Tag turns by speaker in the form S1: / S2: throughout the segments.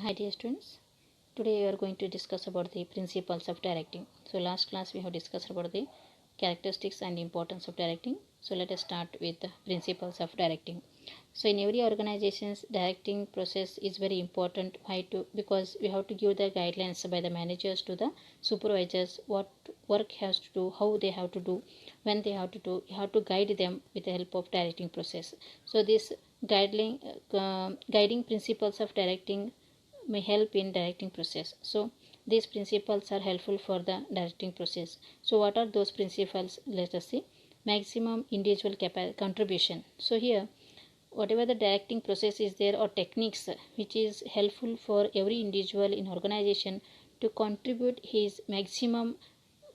S1: Hi dear students, today we are going to discuss about the principles of directing. So last class we have discussed about the characteristics and importance of directing. So let us start with the principles of directing. So in every organization's directing process is very important. Why? Because we have to give the guidelines by the managers to the supervisors what work has to do, how they have to do, when they have to do. You have to guide them with the help of directing process. So this guiding principles of directing may help in directing process. So these principles are helpful for the directing process. So what are those principles? Let us see. Maximum individual contribution. So here whatever the directing process is there or techniques which is helpful for every individual in organization to contribute his maximum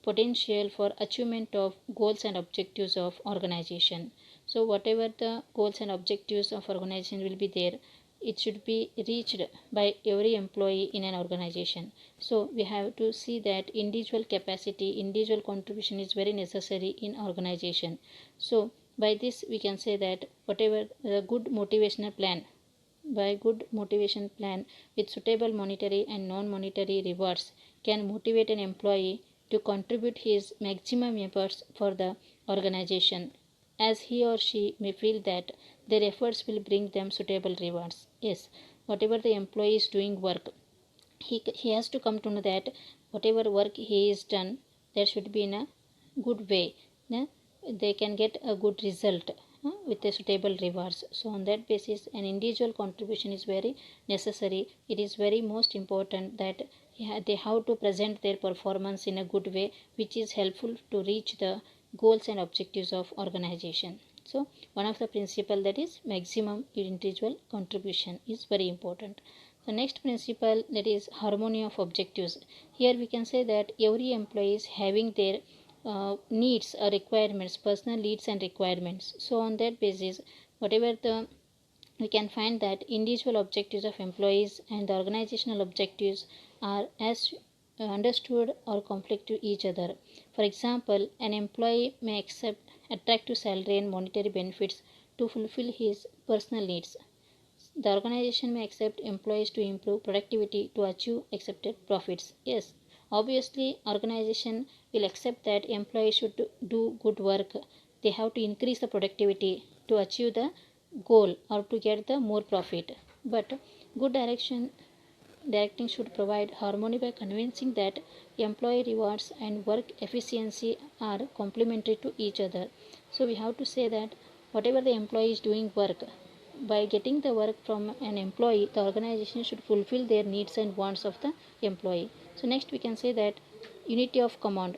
S1: potential for achievement of goals and objectives of organization. So whatever the goals and objectives of organization will be there, it should be reached by every employee in an organization. So we have to see that individual capacity, individual contribution is very necessary in organization. So by this we can say that whatever the good motivational plan, by good motivation plan with suitable monetary and non-monetary rewards can motivate an employee to contribute his maximum efforts for the organization, as he or she may feel that their efforts will bring them suitable rewards. Yes, whatever the employee is doing work, he has to come to know that whatever work he is done, that should be in a good way. They can get a good result with a suitable rewards. So on that basis an individual contribution is very necessary. It is very most important that they have to present their performance in a good way, which is helpful to reach the goals and objectives of organization. So one of the principle, that is maximum individual contribution, is very important. The next principle, that is harmony of objectives. Here we can say that every employee is having their needs or requirements, personal needs and requirements. So on that basis, whatever the we can find that individual objectives of employees and the organizational objectives are as understood or conflict to each other. For example, an employee may accept attractive salary and monetary benefits to fulfill his personal needs. The organization may accept employees to improve productivity to achieve accepted profits. Yes, obviously organization will accept that employees should do good work. They have to increase the productivity to achieve the goal or to get the more profit. But good directing should provide harmony by convincing that employee rewards and work efficiency are complementary to each other. So we have to say that whatever the employee is doing work, by getting the work from an employee, the organization should fulfill their needs and wants of the employee. So next we can say that unity of command.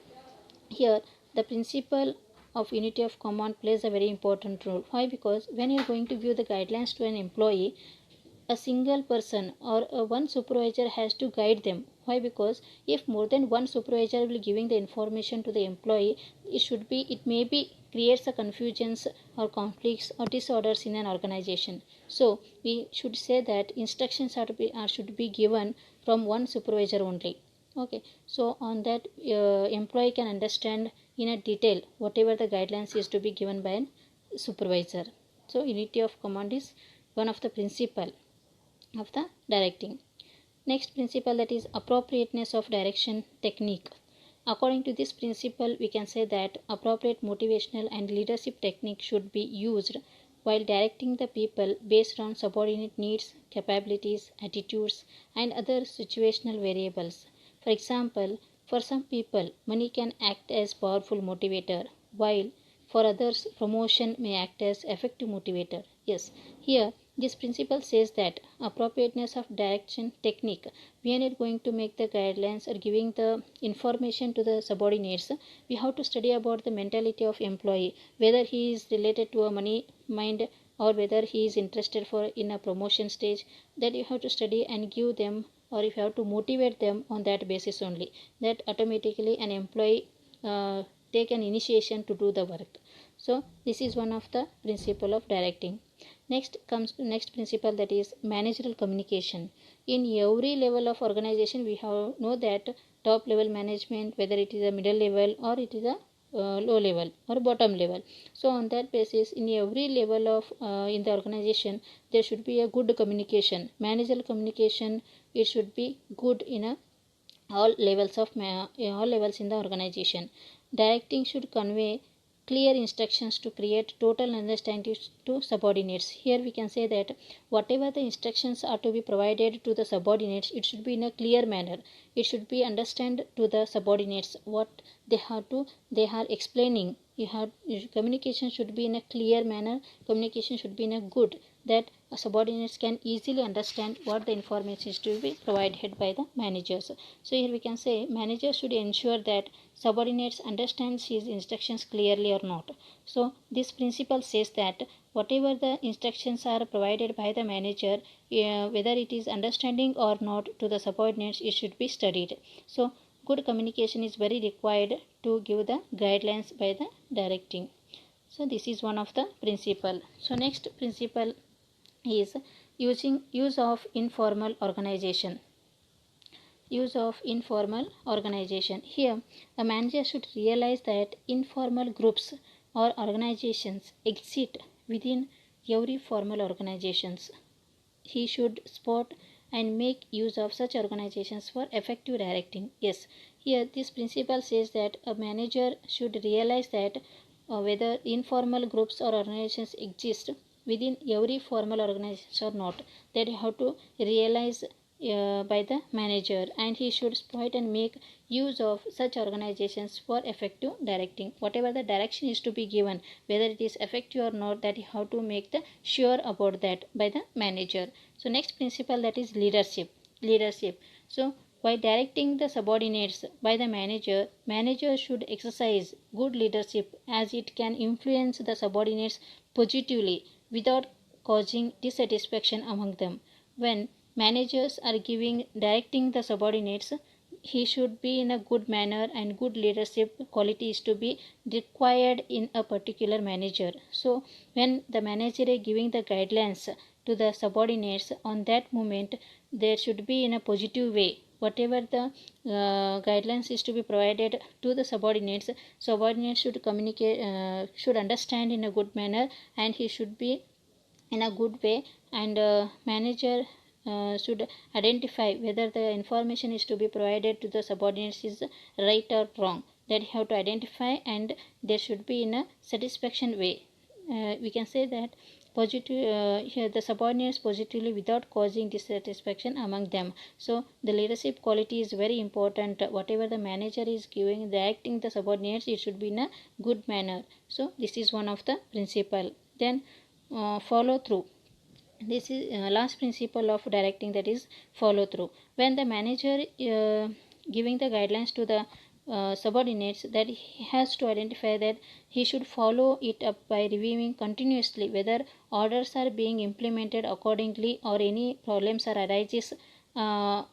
S1: Here the principle of unity of command plays a very important role. Why? Because when you are going to give the guidelines to an employee, a single person or one supervisor has to guide them. Why? Because if more than one supervisor will giving the information to the employee, it may be creates a confusions or conflicts or disorders in an organization. So we should say that instructions should be given from one supervisor only. Okay, so on that employee can understand in a detail whatever the guidelines is to be given by a supervisor. So unity of command is one of the principle of the directing. Next principle, that is appropriateness of direction technique. According to this principle, we can say that appropriate motivational and leadership technique should be used while directing the people based on subordinate needs, capabilities, attitudes, and other situational variables. For example, for some people, money can act as powerful motivator, while for others, promotion may act as effective motivator. Yes, here this principle says that appropriateness of direction technique, we are not going to make the guidelines or giving the information to the subordinates. We have to study about the mentality of employee, whether he is related to a money mind or whether he is interested for in a promotion stage. That you have to study and give them, or if you have to motivate them on that basis only, that automatically an employee take an initiation to do the work. So this is one of the principle of directing. Next comes to next principle, that is managerial communication. In every level of organization we have know that top level management, whether it is a middle level or it is a low level or bottom level. So on that basis, in every level of in the organization, there should be a good communication, managerial communication. It should be good in all levels of all levels in the organization. Directing should convey clear instructions to create total understanding to subordinates. Here we can say that whatever the instructions are to be provided to the subordinates, it should be in a clear manner. It should be understand to the subordinates what they are explaining. Communication should be in a clear manner. Communication should be in a good, that subordinates can easily understand what the information is to be provided by the managers. So here we can say managers should ensure that subordinates understands his instructions clearly or not. So this principle says that whatever the instructions are provided by the manager, whether it is understanding or not to the subordinates, it should be studied. So good communication is very required to give the guidelines by the directing. So this is one of the principle. So next principle is use of informal organization. Use of informal organization. Here a manager should realize that informal groups or organizations exist within every formal organizations. He should spot and make use of such organizations for effective directing. Yes, here this principle says that a manager should realize that whether informal groups or organizations exist within every formal organization or not, that you have to realize by the manager, and he should spot and make use of such organizations for effective directing. Whatever the direction is to be given, whether it is effective or not, that you have to make the sure about that by the manager. So next principle, that is leadership. So by directing the subordinates by the manager should exercise good leadership, as it can influence the subordinates positively without causing dissatisfaction among them. When managers are directing the subordinates, he should be in a good manner, and good leadership qualities to be required in a particular manager. So when the manager is giving the guidelines to the subordinates, on that moment there should be in a positive way. Whatever the guidelines is to be provided to the subordinates should communicate, should understand in a good manner, and he should be in a good way, and manager should identify whether the information is to be provided to the subordinates is right or wrong. That you have to identify, and there should be in a satisfaction way. We can say that positive here the subordinates positively without causing dissatisfaction among them. So the leadership quality is very important. Whatever the manager is giving, directing the subordinates, it should be in a good manner. So this is one of the principle. Then follow through. This is last principle of directing, that is follow through. When the manager giving the guidelines to the subordinates, that he has to identify that he should follow it up by reviewing continuously whether orders are being implemented accordingly, or any problems are arises are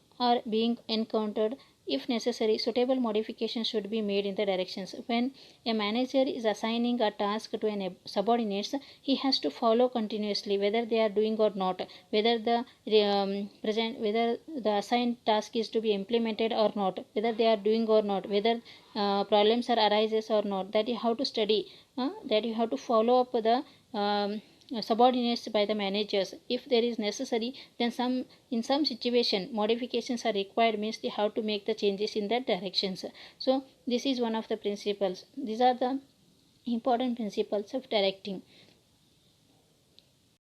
S1: being encountered. If necessary, suitable modifications should be made in the directions. When a manager is assigning a task to an subordinates, he has to follow continuously whether they are doing or not, whether the whether the assigned task is to be implemented or not, whether they are doing or not, whether problems are arises or not. That you have to study, that you have to follow up the subordinates by the managers. If there is necessary, then in some situation modifications are required, means they have to make the changes in that directions. So this is one of the principles. These are the important principles of directing.